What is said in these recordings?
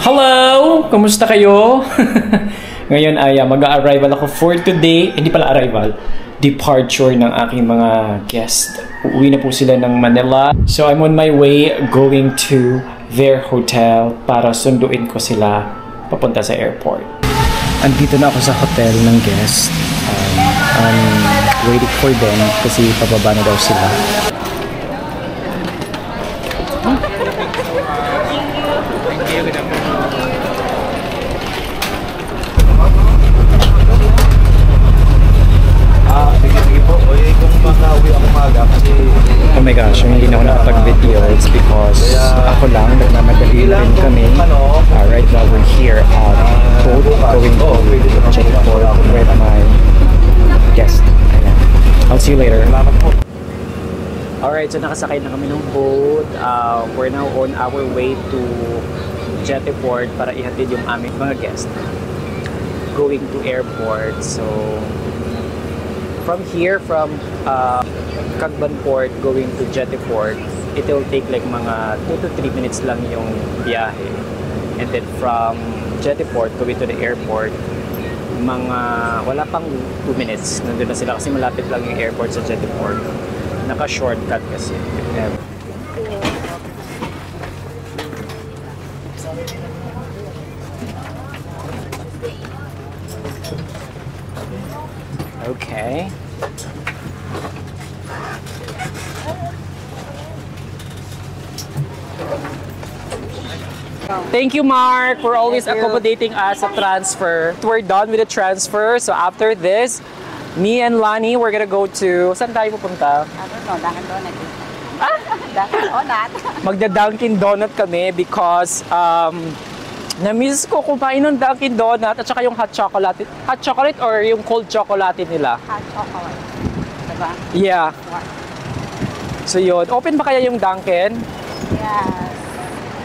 Hello! Kumusta kayo? Ngayon ay mag-a-arrival ako for today. Hindi pala arrival. Departure ng aking mga guest. Uuwi na po sila ng Manila. So I'm on my way going to their hotel para sunduin ko sila papunta sa airport. Andito na ako sa hotel ng guest. I'm waiting for them kasi pababa na daw sila. Oh my gosh, hindi na ako nakapag-video. It's because ako lang, nagmamadali rin kami. Right now, we're here at boat going to Checkport with my guest. Ayan. I'll see you later. Alright, so nakasakay na kami ng boat. We're now on our way to Jettyport para ihatid yung aming mga guest going to airport. So from here, from Cagbanport going to Jettyport, it will take like mga 2 to 3 minutes lang yung biyahe. And then from Jettyport going to the airport, mga wala pang 2 minutes. Nandun na sila kasi malapit lang yung airport sa Jettyport. Naka-shortcut kasi. Okay. Thank you, Mark, for always accommodating us sa transfer. We're done with the transfer. So after this, me and Lani, we're gonna go to... Saan tayo pupunta? I don't know, Dunkin' Donut. Dunkin' Donut. Magda-Dunkin' Donut kami because na-miss ko kumain ng Dunkin' Donut at saka yung hot chocolate. Hot chocolate or yung cold chocolate nila? Hot chocolate. Diba? Yeah. So yun. Open ba kaya yung Dunkin'? Yes.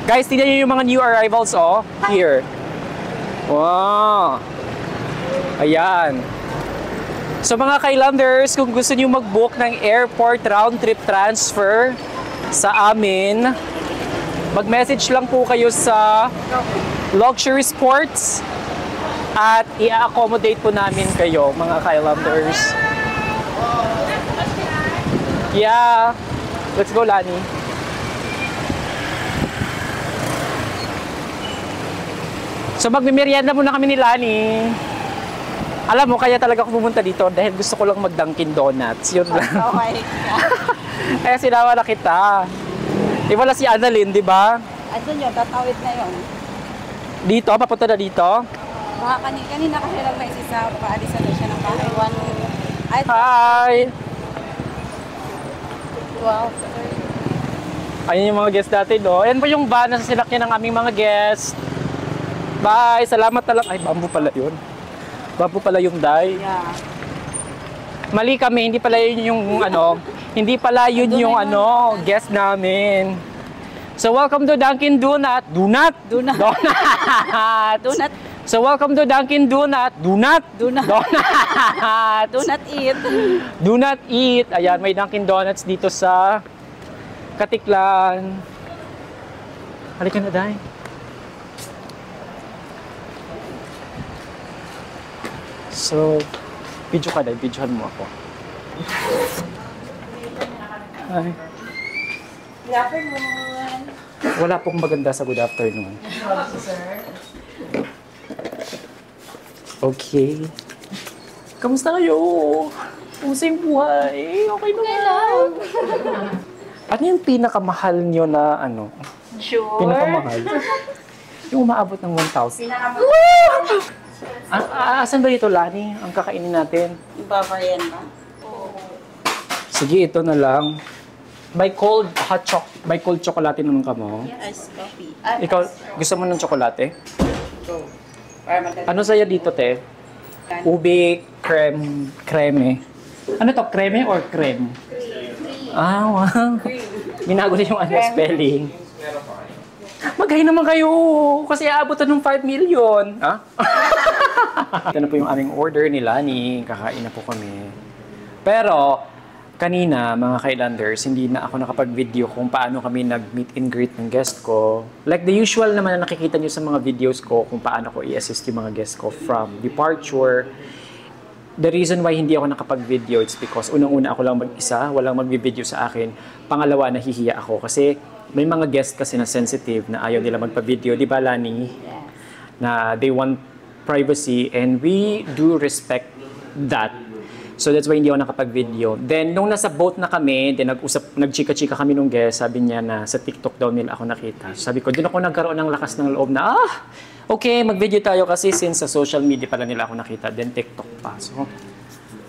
Guys, tignan nyo yung mga new arrivals, oh. Here. Wow. Ayan. So mga Kailanders, kung gusto nyo mag-book ng airport round-trip transfer sa amin, mag-message lang po kayo sa Luxury Sports at i-accommodate po namin kayo, mga Kailanders. Yeah. Let's go, Lani. So magmimerienda muna kami ni Lani. Alam mo, kaya talaga ako pumunta dito dahil gusto ko lang mag-Dunkin' Donuts. Yun lang. Okay. Kaya sinama na kita. Di wala si Annalyn, di ba? Andun yun, tatawid na yun. Dito? Papunta na dito? Baka kanina kasi lang may isa paalisan na siya ng bahay. Hi! 12. Ayun yung mga guests natin, no? Ayan po yung van na sinakyan ng aming mga guests. Bye! Salamat na lang. Ay, bamboo pala yun. Bamboo pala yung dye. Yeah. Mali kami, hindi pala yun yung ano, hindi pala yun yung ano, guest namin. So welcome to Dunkin' Donut. Donut? Donut. Donut. Donut. So welcome to Dunkin' Donut. Donut. Donut. Donut. Donut eat. Donut eat. Ayan, may Dunkin' Donuts dito sa Katiklan. Halika na, Day. So, video ka, Day. Videohan mo ako. Hi. Good afternoon. Wala pong maganda sa good afternoon. Okay. Kamusta kayo? Kumusta yung buhay? Okay naman. Ano yung pinakamahal nyo na ano? Sure. Pinakamahal? Yung umaabot ng 1,000. Asan ba dito, Lani? Ang kakainin natin? Babayan ba? Sige, ito na lang. By cold chocolate naman ka mo. Ice coffee. Ikaw, gusto mo ng tsokolate? Go. Ano sa'yo dito, te? Ube, creme. Ano to? Creme or creme? Ah, wow. Binago na yung ano, spelling. Maghay naman kayo kasi aabot na ng 5 million. Ha? Ito na po yung aming order ni Lani. Kakain na po kami. Pero, Kanina, mga ka-islanders, hindi na ako nakapag-video kung paano kami nag-meet and greet ng guest ko. Like the usual naman na nakikita nyo sa mga videos ko kung paano ko i-assist yung mga guest ko from departure. The reason why hindi ako nakapag-video, it's because unang-una ako lang mag-isa, walang mag-video sa akin. Pangalawa, nahihiya ako kasi may mga guest kasi na sensitive na ayaw nila magpa-video. Di ba, Lani? Yes. Na they want privacy and we do respect that. So that's why hindi ako nakapag-video. Then, nung nasa boat na kami, then nagchika-chika kami nung guest, sabi niya na sa TikTok daw nila ako nakita. So, sabi ko, doon ako nagkaroon ng lakas ng loob na, okay, mag-video tayo kasi since sa social media pala nila ako nakita, then TikTok pa. So,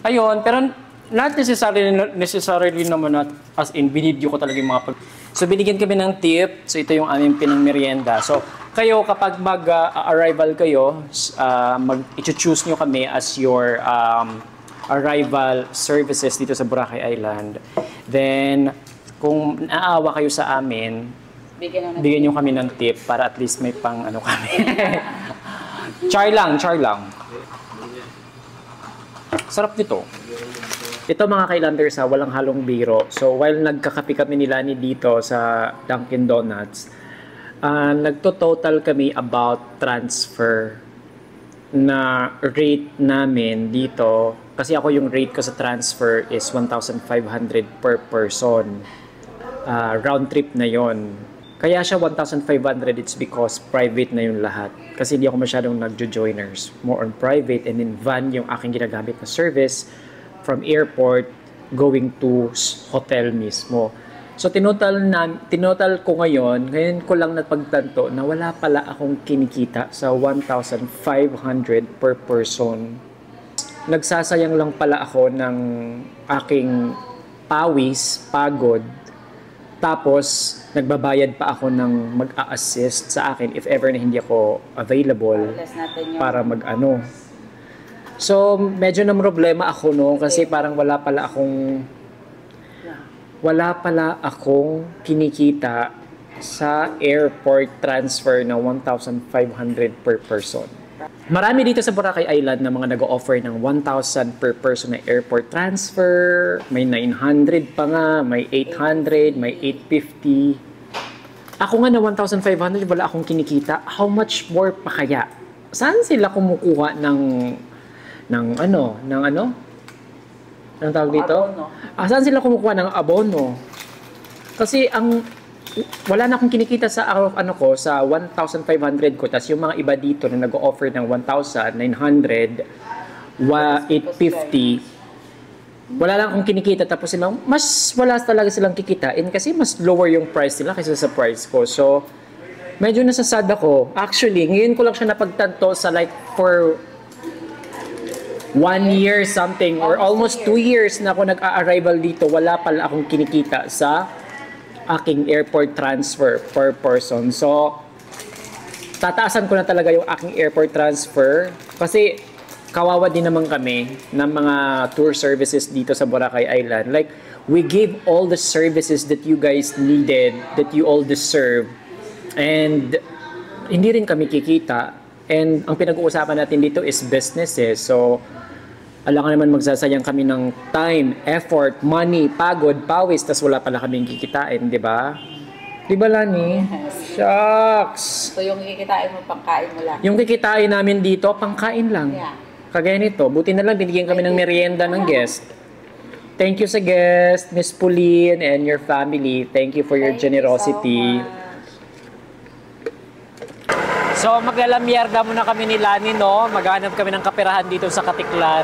ayun, pero not necessarily naman not as in, binidyo ko talaga yung mga So, binigyan kami ng tip. So, ito yung aming pinang-merienda. So, kayo, kapag mag-arrival kayo, i-choose nyo kami as your arrival services dito sa Boracay Island. Then, kung naawa kayo sa amin, bigyan nyo kami ng tip para at least may pang ano kami. Char lang. Sarap nito. Ito mga ka-islanders, walang halong biro. So, while nagkakape kami nila ni dito sa Dunkin Donuts, nagto-total kami about transfer na rate namin dito. Kasi ako yung rate ko sa transfer is 1,500 per person. Round trip na yon. Kaya siya 1,500, it's because private na yung lahat. Kasi hindi ako masyadong nagjo-joiners. More on private and in van yung aking ginagamit na service from airport going to hotel mismo. So tinotal ko ngayon ko lang napagtanto na wala pala akong kinikita sa 1,500 per person. Nagsasayang lang pala ako ng aking pagod. Tapos, nagbabayad pa ako ng mag-a-assist sa akin if ever na hindi ako available para mag-ano. So, medyo na problema ako kasi parang wala pala akong kinikita sa airport transfer na 1,500 per person. Marami dito sa Boracay Island na mga nag-o-offer ng 1,000 per person na airport transfer. May 900 pa nga, may 800, may 850. Ako nga na 1,500, wala akong kinikita. How much more pa kaya? Saan sila kumukuha ng ano? Anong tawag dito? Saan sila kumukuha ng abono? Kasi wala na akong kinikita sa sa 1,500 ko. Tapos yung mga iba dito na nag-offer ng 1,900, 850, wala lang akong kinikita. Tapos silang, mas wala talaga silang kikitain kasi mas lower yung price nila kaysa sa price ko. So, medyo nasasad ako. Actually, ngayon ko lang siya napagtanto sa like for 1 year something or almost 2 years na ako nag-a-arrival dito, wala pala akong kinikita sa aking airport transfer per person. So, tataasan ko na talaga yung aking airport transfer kasi kawawa din naman kami ng mga tour services dito sa Boracay Island. Like, we give all the services that you guys needed, that you all deserve, and hindi rin kami kikita. And ang pinag-uusapan natin dito is businesses. So, alam ka naman magsasayang kami ng time, effort, money, pagod, pawis, tas wala pala kaming kikitain, di ba? Di ba, Lani? Yes. Shucks! So yung kikitain mo, pangkain mo lang? Yung kikitain namin dito, pangkain lang. Yeah. Kagaya nito, buti na lang binigyan kami ng merienda ng guest. Thank you sa guest, Miss Pauline and your family. Thank you for your generosity. So, maglalamyerda muna kami ni Lani, no? Maghanap kami ng kapirahan dito sa Katiklan.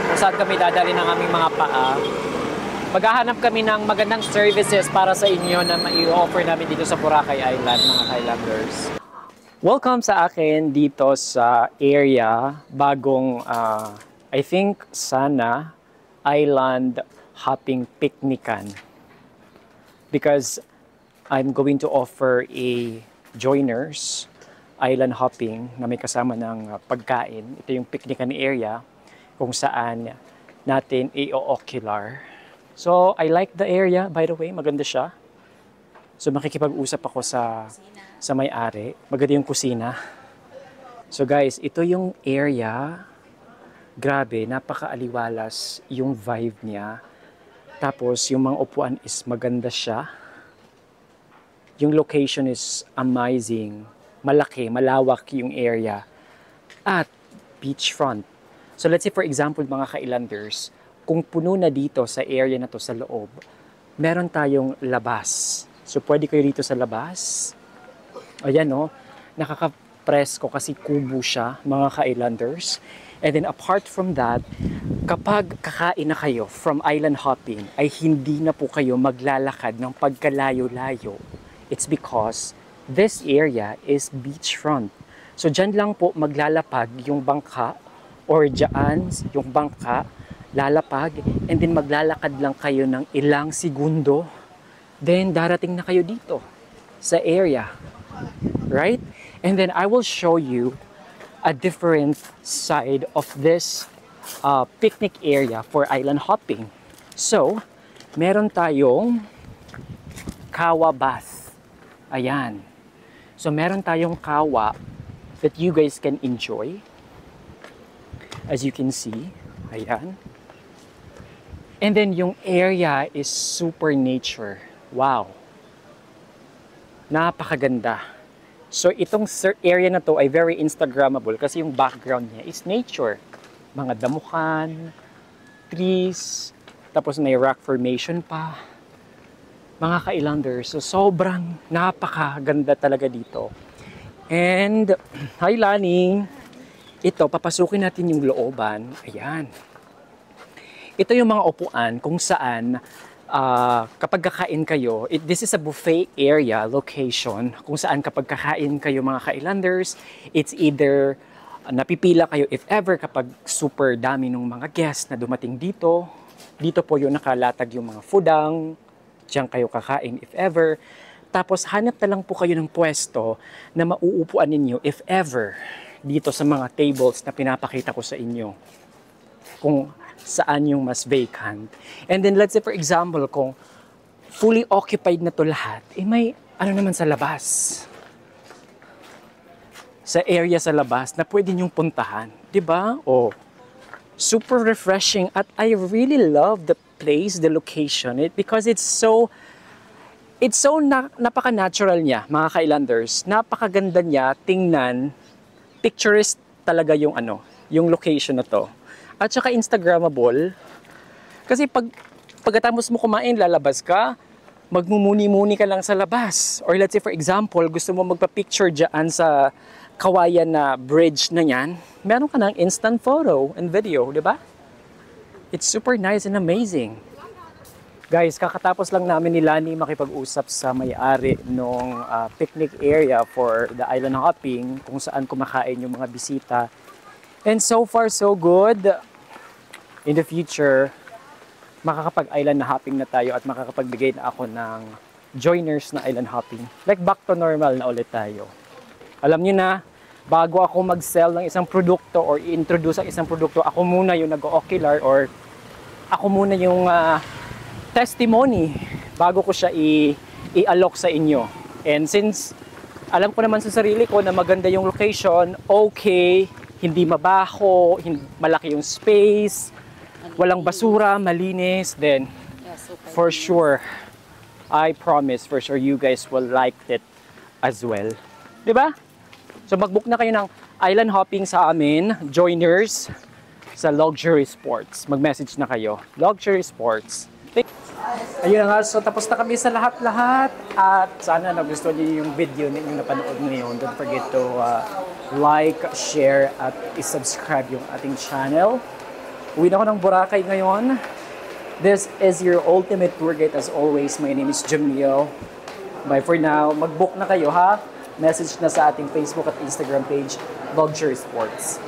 Kung saan kami dadali ng aming mga paa. Maghahanap kami ng magandang services para sa inyo na mai-offer namin dito sa Boracay Island, mga Islanders. Welcome sa akin dito sa area, bagong, I think, Sana Island Hopping Picnican. Because I'm going to offer a joiners island hopping na may kasama ng pagkain. Ito yung picnican area kung saan natin i-ocular. So, I like the area, by the way, maganda siya. So, makikipag-usap ako sa may-ari. Maganda yung kusina. So, guys, ito yung area. Grabe, napaka-aliwalas yung vibe niya. Tapos yung mga upuan is maganda siya. Yung location is amazing. Malaki, malawak yung area. At beachfront. So let's say for example mga ka-islanders, kung puno na dito sa area na to sa loob, meron tayong labas. So pwede kayo dito sa labas. Ayan no, nakaka-presko kasi kubo siya mga ka-islanders. And then apart from that, kapag kakain na kayo from island hopping, ay hindi na po kayo maglalakad ng pagkalayo-layo. It's because this area is beachfront. So dyan lang po maglalapag yung bangka or dyan yung bangka, lalapag and then maglalakad lang kayo ng ilang segundo. Then darating na kayo dito sa area. Right? And then I will show you a different side of this picnic area for island hopping. So, meron tayong kawa bath. Ayan. So, meron tayong kawa that you guys can enjoy. As you can see. Ayan. And then, yung area is super nature. Wow. Napakaganda. So, itong area na to ay very Instagrammable kasi yung background niya is nature. Mga damuhan, trees, tapos may rock formation pa. Mga ka-islanders, so sobrang napakaganda talaga dito. And, hi Lani! Ito, papasukin natin yung looban. Ayan. Ito yung mga upuan kung saan kapag kakain kayo, this is a buffet area location kung saan kapag kakain kayo mga ka-islanders, it's either napipila kayo if ever kapag super dami ng mga guests na dumating dito. Dito po yung nakalatag yung mga foodang, diyan kayo kakain if ever. Tapos hanap na lang po kayo ng pwesto na mauupuan ninyo if ever dito sa mga tables na pinapakita ko sa inyo. Kung saan yung mas vacant. And then let's say for example, kung fully occupied na to lahat, may ano naman sa labas. Sa area sa labas na pwede nyong puntahan. Diba? Oh, super refreshing. At I really love the place, the location, because it's so napaka-natural niya, mga ka-islanders. Napakaganda niya, tingnan, picturesque talaga yung yung location na to. At saka Instagrammable. Kasi pagkatapos mo kumain, lalabas ka, magmumuni-muni ka lang sa labas. Or let's say for example, gusto mo magpa-picture dyan sa kawayan na bridge na yan, meron ka ng instant photo and video, di ba? It's super nice and amazing. Guys, kakatapos lang namin ni Lani makipag-usap sa may-ari ng picnic area for the island hopping, kung saan kumakain yung mga bisita. And so far, so good. In the future, makakapag-island hopping na tayo at makakapagbigay na ako ng joiners na island hopping. Like back to normal na ulit tayo. Alam niyo na, bago ako mag-sell ng isang produkto or i-introduce ang isang produkto, ako muna yung nag-ocular or ako muna yung testimony bago ko siya i-alok sa inyo. And since alam ko naman sa sarili ko na maganda yung location, okay, hindi mabaho, malaki yung space, walang basura, malinis, then for sure, I promise for sure you guys will like it as well. Diba? So mag-book na kayo ng island hopping sa amin, joiners sa Luxury Sports. Mag-message na kayo, Luxury Sports. Ayun nga, so tapos na kami sa lahat-lahat at sana nagustuhan niyo yung video na yung napanood ngayon. Don't forget to like, share at i-subscribe yung ating channel. Uwi na ako ng Boracay ngayon. This is your ultimate tour guide as always. My name is Jamil. Bye for now. Mag-book na kayo ha. Message na sa ating Facebook at Instagram page, Luxury Sports.